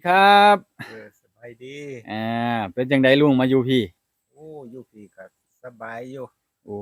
ครับสบายดีอ่าเป็นจังไดลุงมาอยู่พี่โอ้อยู่พี่ก็สบายอยู่โอ้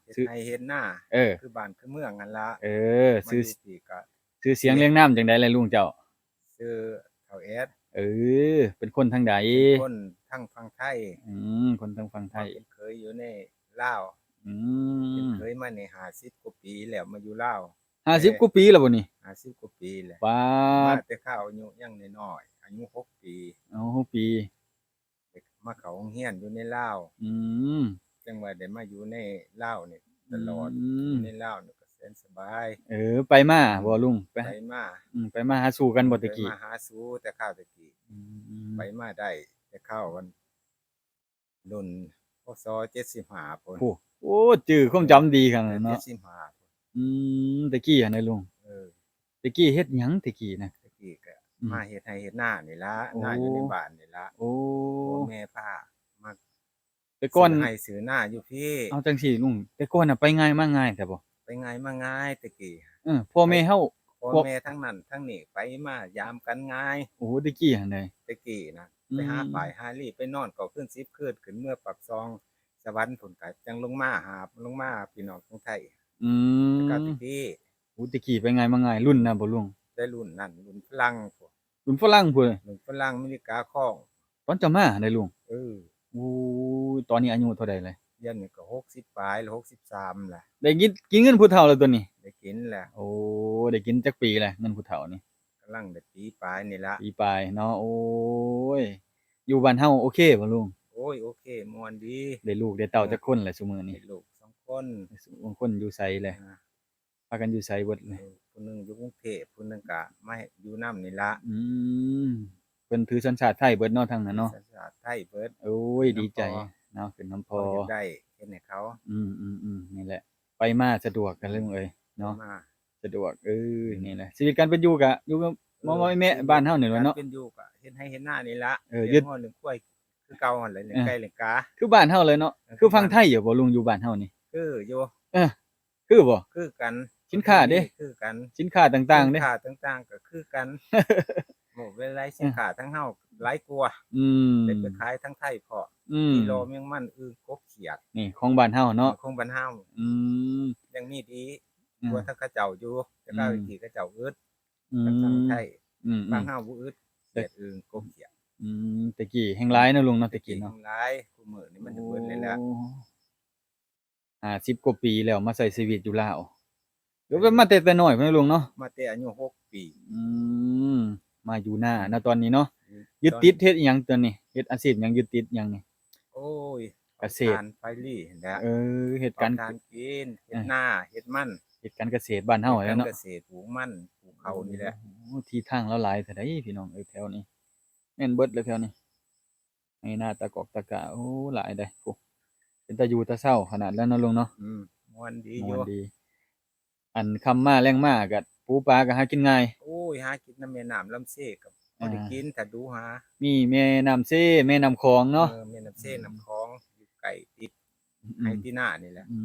เฮ็ดชื่อไร่เฮ็ดนาเออคือบ้านคือเมืองนั่นล่ะเออชื่อมาอยู่พี่ก็ชื่อเสียงสิเรียงนามจังไดล่ะลุงเจ้าชื่อเฒ่าแอดเออเป็นคนทางใดเป็นคนทางฝั่งไทยอืคนทางฝั่งไทยมาเป็นเขยอยู่ในลาวอืเป็นมเขยมานี่50กว่าปีแล้วมาอยู่ลาวแต่50กว่าปีแล้วบ่นี่50กว่าปีแล้วป๊ามาดแต่ข้าวอายุยังน้อยๆอายุ6ปีอ๋อ6ปีแต่มาเข้าโรงเรียนอยู่ในลาวอืมจังว่าได้มาอยู่ในลาวนี่ตอืลอดอมยู่ในลาวนี่ก็แสนสบายไปมาอืมบ่ลุงไปไปมา ไปมาหาสู่กันบ่ไปตะกี้มาหาสู่แต่ข้าวแตะกี้อืไปมมาได้แต่ข้าววันรุ่นพศ75พุ่นโอ้โอ้จื้อความจำดีขนาดนั้นเนาะ75อืตะกี้อะนะลุงเออตะกี้เฮ็ดหยังตะกี้นะแตะกี้ก็อืมมาเฮ็ดไร่เฮ็ดนานี่ล่ะโอ้นาอยู่ในบ้านนี่ล่ะโอ้พ่อแม่พามาแต่ก่อนซื้อไร่ซื้อนาอยู่พี่เอาจังซี่ลุงแต่ก่อนน่ะไปง่ายมาง่ายแท้บ่ไปง่ายมาง่ายแตะกี้พ่อไปแม่เฮาพ่อพวกแม่ทั้งนั้นทั้งนี้ไปมายามกันง่ายโอ้แต่กี้หั้นใดแตะกี้น่ะอืไปหามฝ่ายหารี่ไปนอนเกาะคืน10คืนขึ้นเมื่อปากซองสวรรค์พุ่นก็จังลงมาหาลงมาพี่น้องทั้งไทยอืแต่กามตะกี้ โอ้แต่กี้ไปง่ายมาง่ายรุ่นน่ะบ่ลุงได้รุ่นนั้นรุ่นฝรั่งพวกรุ่นฝรั่งพู้นรุ่นฝรั่งอเมริกาค้องตอนเจ้ามาหั้นใดลุงเออโอ้ตอนนี้อายุเท่าใดแล้วเดี๋ยวนี้ก็60ปลายแล้ว63ล่ะได้กินเงินผู้เฒ่าแล้วตัวนี้ได้กินแล้วโอ้ได้กินจักปีแล้วเงินผู้เฒ่านี่กำลังได้ปีปลายนี่ล่ะปีปลายเนาะโอ้ยอยู่บ้านเฮาโอเคบ่ลุงโอ้ยโอเคม่วนดีได้ลูกได้เต้าจักคนแล้วซุมื้อนี้ได้ลูก2คนบางคนอยู่ไสแหละอาพากันอยู่ไสเบิดเลยผู้หนึ่งอยู่กรุงเทพผู้หนึ่งก็มาอยู่นำนี่ล่ะอืมเพิ่นถือสัญชาติไทยเบิดเนาะทางนั้นมีเนาะสัญชาติไทยเบิดโอ้ยดีใจเป็นน้ำพอเนาะเป็นน้ำพอพอเฮ็ดได้เฮ็ดให้เขานี่แหละไปมาสะดวกกันเลยลุงเอ้ยไปเนาะมาสะดวกอืมนี่แหละชีวิตการเป็นอยู่ก็อยู่กับพ่อแม่ชีวิตบ้านเฮานี่แหละเนาะการเป็นอยู่ก็เฮ็ดไร่เฮ็ดนานี่ล่ะเลี้ยงยึดงัวเลี้ยงควายคือเก่าหั่นแหละเลี้ยงเออไก่เลี้ยงกาคือบ้านเฮาเลยเนาะคือฝั่งคือบ้านไทยอยู่บ่ลุงอยู่บ้านเฮานี่คืออยู่ เออคือบ่คือกันประเพสินค้าเด้ณีคือกันสินค้าต่างๆเด้สินค้าต่างๆก็คือกันโอ้เวลาเออสินค้าทั้งเฮาหลายกว่าอืได้ไปมขายทั้งไทยพร้อมอืมกิโลแมงมันอึ่งกบเขียดนี่ของบ้านเฮาเนาะของบ้านเฮาอืมยังมีดีกว่าอาทางเขาเจ้าอยู่แต่อืมเขาอีกทีเขาเจ้าอึดอืทางมไทยอืบ้านมเฮาบ่อึดๆแต่เขียดอึ่งกบเขียดแต่กี้แฮ่งหลายเนาะลุงเนาะแต่กี้แต่กี้เนาะแฮ่งหลายคุมื้อนี้มันโอ้ จะเบิดแล้วแหละ50กว่าปีแล้วมาใช้ชีวิตอยู่ลาวเอเดี๋ยวมาแต่น้อยพุ่นเนาะลุงเนาะมาแต่อายุ6ปีอืมมาอยู่นาอืมณตอนนี้เนาะอยู่ยึดตอนติดเฮ็ดอิหยังตอนนี้เฮ็ดอาชีพหยังยึดติดหยังนี่โอ้ยเกษตรเผาถ่านไฟรี่นั่นแหละเฮ็ดเผาการถ่านกินเฮ็เออดนาเฮ็ดมัน เฮ็ดการเกษตรบ้านเฮาเฮ็ดการแหล้วเนาะเกษตรปลูกมันปลูกข้าวนี่แหละโอ้ที่ทางเราหลายเท่าใดพี่น้องเอ้ยแถวนี้แม่นเบิดเลยแถวนี้ให้นาตะกอกตะกะโอ้หลายเด้อพุเป็นตาอยู่ตาเซ้าขนาดแล้วเนาะลุงเนาะม่วนดีอยู่ม่วนดีอันค่ำมาแลงมาก็ปูปลาก็หากินง่ายโอ้ยหากินน้ำแม่น้ำลำเส้ก็บ่อาได้กินถ้าดูหามีแม่น้ำเซ่แม่น้ำคลองเนาะแม่น้ำเส้น้ำคลองอยู่ใกล้ติดอืม ไร่ที่นานี่แหละอื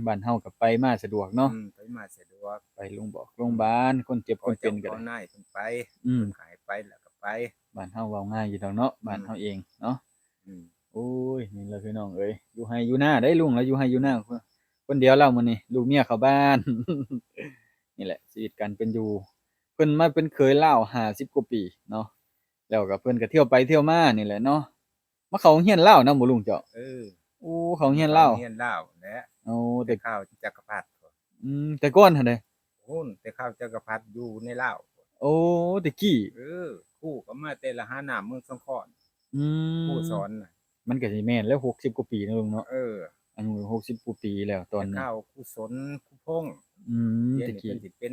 บ้านเฮาก็ไปมาสะดวกเนาะไปมาสะดวกไปโรงบาลคนเจ็บคนเป็พอเจ้าพ่อนก็ได้นายเพิ่นไปอืมเพิ่นขายไปแล้วก็ไปบ้านเฮาเว้าง่ายอยู่ดอกเนาะอืมบ้านเฮาเองเนาะอืมโอ้ยนี่แหละพี่น้องเอ้ยอยู่ไร่อยู่นาเด้ลุงแล้วอยู่ไร่อยู่นาคนเดียวแล้วมื้อนี้ลูกเมียเข้าบ้านนี่แหละชีวิตการเป็นอยู่เพิ่นมาเป็นเขยลาว50กว่าปีเนาะแล้วก็เพิ่นก็เที่ยวไปเที่ยวมานี่แหละเนาะมาเข้าโรงเรียนลาวนำบ่ลุงเจ้าเออโอ้เข้าโรงเรียนเขาลาวเฮียนลาวแหละโอ้แต่แต่ข้าวจักรพรรดิพุ่นแต่ก่อนหั่นเด้แต่ข้าวจักรพรรดิอยู่ในลาวโอ้แต่กี้เออครูก็มาแต่ละหาน้ำเมืองสงขลาอืครูม สอนน่ะมันก็สิแม่นแล้ว60กว่าปีเนาะลุงเนาะเออ อายุ60กว่าปีแล้วตอนนี้แต่ข้าวกุศลคุพงษ์เดี๋ยวนี้แต่กี้เพิ่นสิเป็น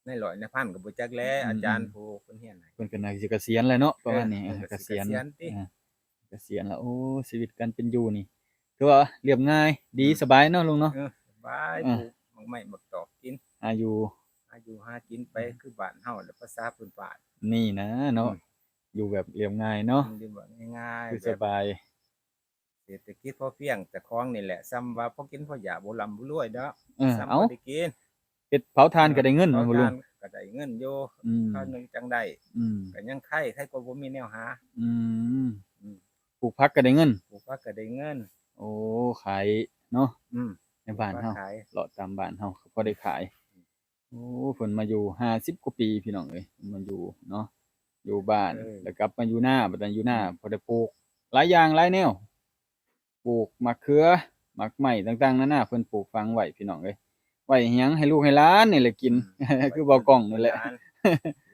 ในร้อยในพันก็บ่จักแลอือาจารมย์ผู้เพิ่นเฮียนให้เพิ่นก็น่าสิเกษียณแล้วเนาะประมาณนี้เพิ่นก็สิเกเกษียณษียณติอาเกษียณแล้วโอ้ชีวิตการเป็นอยู่นี่ถือว่าเรียบง่ายดีอืมสบายเนาะลุงเนาะสบายอาปลูกหมากไม้หมากตอกกินอายุหาอยู่หากินไปคือบ้านเฮาแหละภาษาพื้นบ้านนี่นะอืเนาะมอยู่แบบเรียบง่ายเนาะอยู่แบบง่ายคือๆแบบสบายเศรษฐกิจพอเพียงเจ้าของนี่แหละส่ำว่าพอกินพออยากบ่ร่ำบ่รวยดอกส่ำอ้าวพอได้กิน ฮ็ดเผาถ่านก็ได้เงิน เผา แม่นบ่ลุ ถ่าง นก็ได้เงินอยู่ อืม คราวหนึงจังได้ อืม ก็ยังไข่กว่าบ่มีแนวหา อืม อืม ปลูกผักก็ได้เงิน ปลูกผักก็ได้เงิน โอ้ขายเนาะ อืม ในบ้าน ปลูก เฮา ผักขาย เลาะตามบ้านเฮาก็พอได้ขาย โอ้เพิ่นมาอยู่50กว่าปีพี่น้องเอ้ยมาอยู่เนาะอยู่บ้านแล้วกลับมาอยู่นาบัดนั้นอยู่นาพอได้ปลูกหลายอย่างหลายแนวปลูกมะเขือหมักไหม้ต่างๆนานาเพิ่นปลูกฝังไว้พี่น้องเอ้ยไว้ให้หยังให้ลูกให้หลานนี่แหละกิน คือเว้ากล้องนั่นแหละ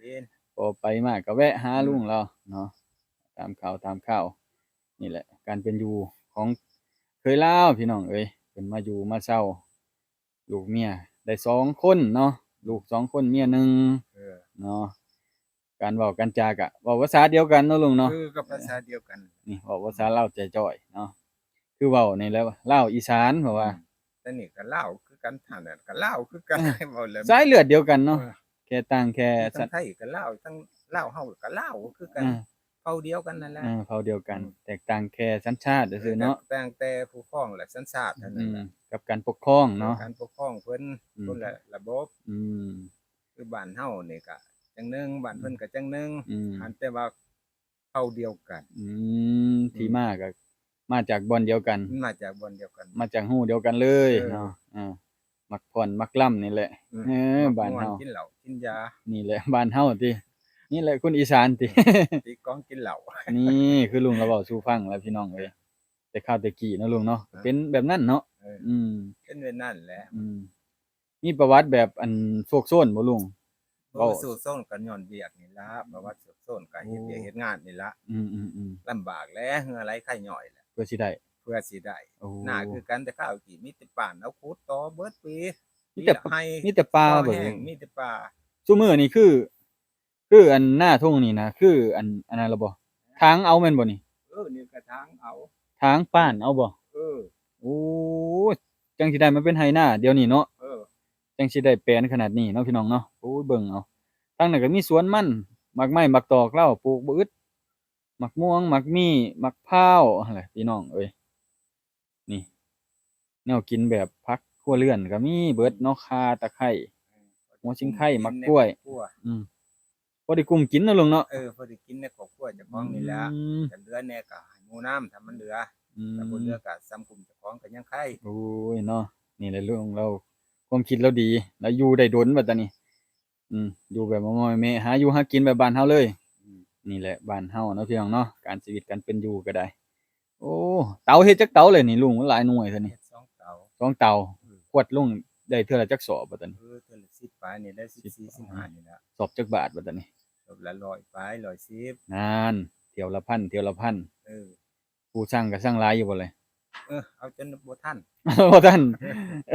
กิน พอไปมาก็แวะหาลุงเราเนาะตามข่าวนี่แหละ การเป็นอยู่ของเคยลาวพี่น้องเอ้ยเพิ่นมาอยู่มาเช่าลูกเมียได้2คนเนาะลูก2คนเมียหนึ่ง เออ เนาะการเว้ากันจากะเว้าภาษาเดียวกันเนาะลุงเนาะ คือกับภาษาเดียวกัน นี่เว้าภาษาลาวใจจ้อยเนาะคือเว้านี่แหล้วลาวอีสานเพราะว่า แต่นี่ก็ลาวคือกันท่านนั้นก็ลาวคือกันเว้าแล้ว สายเลือดเดียวกันเนาะแค่ต่างแค่ ทั้งไทยก็ลาวทั้งลาวเฮาก็ลาวคือกัน อ่า เผ่าเดียวกันนั่นแหละ เผ่าเดียวกัน แตกต่างแค่สัญชาติซื่อๆเนาะ แต่ผู้ครองและสัญชาติเท่านั้นแหละ กับการปกครองเนาะ การปกครองเพิ่น อืม คนละระบบ อืม คือบ้านเฮานี่ก็จังหนึงบ้านเพิ่นก็จังหนึง อืม อันแต่ว่าเผ่าเดียวกัน ที่มาก็มาจากบ่อนเดียวกัน มันมาจากบ่อนเดียวกัน มาจากหู้เดียวกันเลย เออ เนาะมักผ่อนมักล่ำนี่แหละ ม บ้าน ม่ว เฮา กินเหล้ากินยา นี่แหละบ้านเฮาตินี่แหละคนอีสานติ ตีกลองกินเหล้า นี่คือลุงเราเว้าสู่ฟังแล้วพี่น้องเอ้ยแต่ข้าวแต่กี้เนาะลุงเนาะ เออ เป็นแบบนั้นเนาะ เออ อืม เป็นเว้นนั่นแหละ อืมมีประวัติแบบอันโศกโซนบ่ลุง โอ้สู้ซ่นกันย้อนเวียกนี่ล่ะเพราะว่าสู้ซ่นก็เฮ็ดเวียกเฮ็ดงานนี่ล่ะ อืม ลำบากแหล้วเหงื่อไหลไข้ย่อยแหละ เพื่อสิได้ เพื่อสิได้ โอ้ หน้าคือกันแต่ข้าวกี่มีแต่ป่านเอาขุดต่อเบิดปี มีแต่ ให้ มีแต่ปลา ต่อ บ่ แห้ ลุ ง ง มีแต่ปลา ซุมื้อนี่คืออันหน้าทุ่งนี่นะคืออันนั้นล่ะบ่ทางเอาแม่นบ่นี่ นี่กระถางเอา ทางป้านเอาบ่ เออ โอ้จังสิได้มาเป็นไหนาเดี๋ยวนี้เนาะ เออ จังสิได้แปลนขนาดนี้เนาะพี่น้องเนาะโอ้ยเบิ่งเอาทางนั้นก็มีสวนมันมักไม้มักตอกเหล้าปลูกบ่อึดมักม่วงมักมี่มักพร้าวนั่นแหละพี่น้องเอ้ยนี่แนวกินแบบผักครัวเรือนก็มีเบิดเนาะข่าตะไคร้ หัวชิงไข่มักกล้วย อืมบ่ได้กุมกินเนาะลุงเนาะ พอได้กินในครอบครัวเจ้าของนี่แหละ อืม แต่เหลือแน่ก็ให้หมู่น้ำถ้ามันเหลือ อื ถ้าบ่ ม เหลือก็ซ้ำกลุ่มเจ้าของก็ยังไข่ โอ้ยเนาะนี่แหละเรื่องเราความคิดเราดีแล้วอยู่ได้ดนบัดตานี้อยู่แบบม่อยๆแม่หาอยู่หากินแบบบ้านเฮาเลย นี่แหละบ้านเฮาเนาะพี่น้องเนาะการชีวิตการเป็นอยู่ก็ได้ โอ้เตาเฮ็ดจักเตาเลยนี่ลุงมันหลายหน่วยเท่านี้ เฮ็ดสองเตา 2เตา อืม ขวดลุงได้เทื่อละจักสอบบัดตานี้ เทื่อละ10ปลายนี่ได้14 15นี่แหละ สอบจักบาทบัดตานี้ รอบละ100ปลาย110 นานเที่ยวละพันเที่ยวละพัน เออ ผู้สั่งก็สั่งหลายอยู่บ่เลย เอาจนบ่ทัน บ่ทัน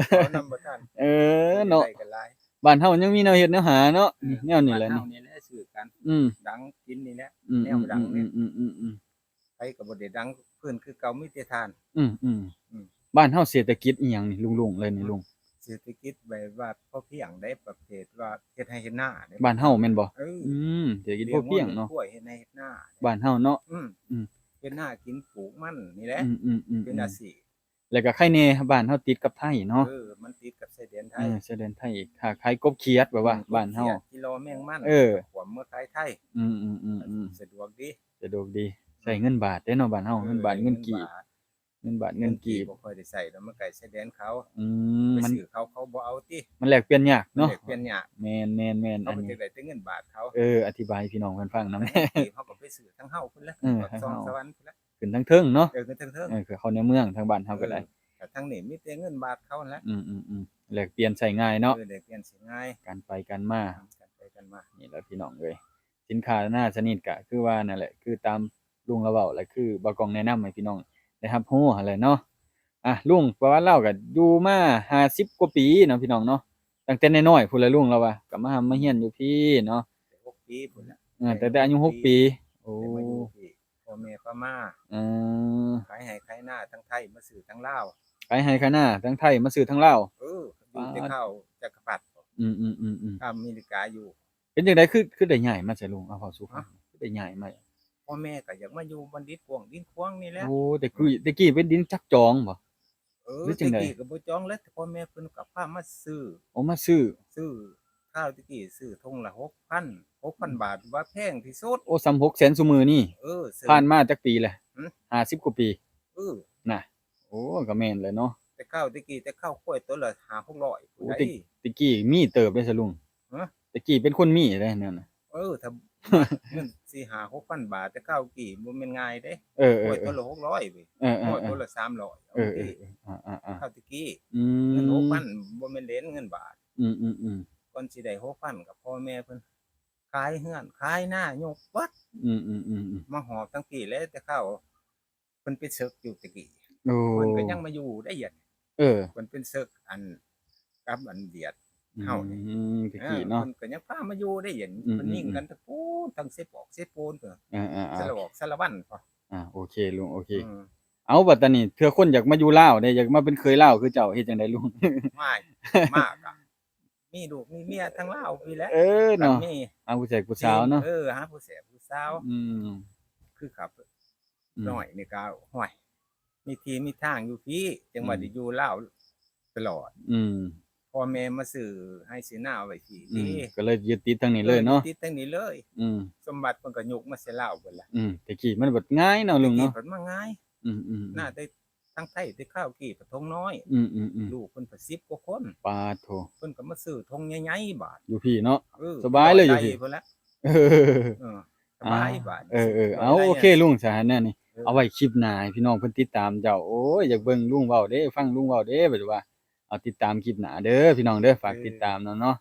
เอานำบ่ทัน เนาะ ได้ก็หลาย บ้านเฮายังมีแนวเฮ็ดแนวหาเนาะนี่แนวนี้แหละ บ้า นี่ เฮานี่แหละซื้อกัน อืม ดังกินนี่แหละ อืม แนวดังนี่ อืม ไปก็บ่ได้ดังเพิ่นคือเก่ามีแต่ทาน อืม อืม บ้านเฮาเศรษฐกิจอีหยังนี่ลุงๆเลยนี่ลุง เศรษฐกิจแบบว่าพอเพียงได้ประเภทว่าเฮ็ดให้เฮ็ดหน้าได้ บ้านเฮาแม่นบ่ เออ เศรษฐกิจพอเพียงเนาะ ลี้ยวัวลี้ยกล้วยเฮ็ดให้เฮ็ดหน้า บ้านเฮาเนาะ อืม อืม เฮ็ดหน้ากินปลูกมันนี่แหละ เป็นอาชีพ แล้วก็ไข่แหน่บ้านเฮาติดกับไทยเนาะ มันติดกับชายแดนไท เอย อชายแดนไทยค้าขายกบเขียดแบบว่าบ้านเฮา กิโลแมงมัน เออ ขวมเมื่อขายไทย อืม สะดวกดี สะดวกดีใช้เงินบาทเด้เนาะบ้านเฮาเงินบาทเงินกีบเงินบาทเงินกีบ บ่ค่อยได้ใช้แล้วมันไกลชายแดนเขา ม ไป มัน ซื้อเขาบ่เอาติ มันแลกเปลี่ยนยากเนาะ เด็กเปลี่ยนยาก แม่น เขา อัน บ่ นี้ ได้แต่เงินบาทเขา อธิบายให้พี่น้องเพิ่นฟังนำ เขาก็ไปซื้อทั้งเฮาพุ่นละ ทั้ง สอง เฮา สวรรค์พุ่นละ ขึ้นทั้งเทิงเนาะ เงินเทิง คือเขาในเมืองทางบ้านเฮาก็ได้ แต่ทั้งนี้มีแต่เงินบาทเขานั่นแหละ แลกเปลี่ยนใช้ง่ายเนาะ เด็กเปลี่ยนสิง่าย การไปกันมา กันไปกันมา นี่แหละพี่น้องเอ้ยสินค้าน่าสนิทก็คือว่านั่นแหละคือตามลุงเราเว้าแหละคือบ่กล้องแนะนำให้พี่น้องได้รับรู้หั่นแหละเนาะลุงประวัติเราก็อยู่มา50กว่าปีเนาะพี่น้องเนาะตั้งแต่น้อยๆพู้นแหละลุงเราว่าก็มาเรียนอยู่พี่เนาะ 6ปีพุ่นละ ตั้งแต่อายุ6ปีโอ้ ได้มาอยู่พี่พ่อแม่ก็มา เออ ขายให้ขายหน้าทั้งไทยมาซื้อทั้งลาว ไปให้คณะทั้งไทยมาซื้อทั้งลาว อยู่แต่เข้าจักรพรรดิ อืม อเมริกาอยู่ เป็นจังได๋คือได้ย้ายมาใส่ลุงเอาเว้าสู่ฟังคือได้ย้ายมา พ่อแม่ก็อยากมาอยู่บัณฑิตกวางดินควางนี่แหละ โอ้แต่กี้เป็นดินจักจองบ่ หรือจั แต่ งใด กี้ก็บ่จองแล้วแต่พ่อแม่เพิ่นก็พามาซื้อ เอามาซื้อ ซื้อข้าวแตะกี้ซื้อถุงละ6,000 บาทว่าแพงที่สุด โอ้สำ6แสนซุมื้อนี้ ซื้อ ผ่านมาจักปีแหละ หือ 50กว่าปี เออ น่ะโอ้ก็แม่นแหละเนาะ แต่ข้าวแตะกี้แต่ข้าวกล้วยตัวละ500-600 โอ้ ผู้ใด ตะกี้มีเติบเด้ซะลุง ฮะ ตะกี้เป็นคนมีเด้นั่นน่ะ ถ้าเงิน4-5-6,000 บาทแต่ข้าวกี้บ่แม่นง่ายเด้ เออก ล้วยตัว ๆ ละ600เว้ย ๆเออก ล้วยตัว ๆ ละ300 ๆเออๆๆ ข้าวแตะกี้ ๆอื เงิน ม 6,000บ่แม่นเหรียญเงินบาท อืมๆๆ ก่อนสิได้6,000ก็พ่อแม่เพิ่นขายเฮือนขายนายกวัด อืมๆๆๆ มาหอบทั้งปีเลยแต่ข้าวเพิ่นไปศึกอยู่แตะกี้ โอ้ เพิ่นก็ยังมาอยู่ได้เหี้ย เออ เพิ่นเป็นศึกกับเวียดเฮานี่ ตะกี้เนาะ เพิ่นก็ยังพามาอยู่ได้เห็น อืม เพิ่นยิง ๆ กันทั้งพูนทั้งเสปอกเสปูนเพิ่น อา สารวอกสารวันพอ โอเคลุงโอเค อืม เอาบัดตานี้เทื่อคนอยากมาอยู่ลาวได้อยากมาเป็นเคยลาวคือเจ้าเฮ็ดจังไดลุง ไม่มากอะมีลูกมีเมียทั้งลาวพี่แหล้ว เออเนาะ มี เอาผู้ชายผู้สาวเนาะ หาผู้แสบผู้สาว อืม คือขับ อืม น้อยนี่ก็ห้วยมีที่มีทางอยู่พี่จังว่าได้อยู่ลาวตลอด อืม พ่อแม่มาซื้อให้ซื้อหน้าไว้ที่ อืม นี่ ก็เลยยึดติดทางนี้เลยเนาะ ติดทั้งนี้เลย อืม สมบัติเพิ่นก็ยกมาใส่ลาวเบิดล่ะ ตะกี้มันแบบง่ายเนาะลุงเนาะ เพิ่นมาง่าย อืมๆ น่าได้ทั้งไทยได้ข้าวกี่ปะทงน้อย อืมๆ ลูกเพิ่นก็10กว่าคน ๆปาโถ เพิ่นก็มาซื้อทงใหญ่ๆบาท อยู่พี่เนาะ เออ สบายเลยอยู่พี่ ร้ได้พุ่นละ เออ เออสบายบาท เออเอาโอเคลุงซะแน่นี่เอาไว้คลิปหน้าให้พี่น้องเพิ่นติดตามเจ้าโอ้ยอยากเบิ่งลุงเว้าเด้ฟังลุงเว้าเด้แบบว่าเอาติดตามคลิปหน้าเด้อพี่น้องเด้อฝากติดตามเนาะ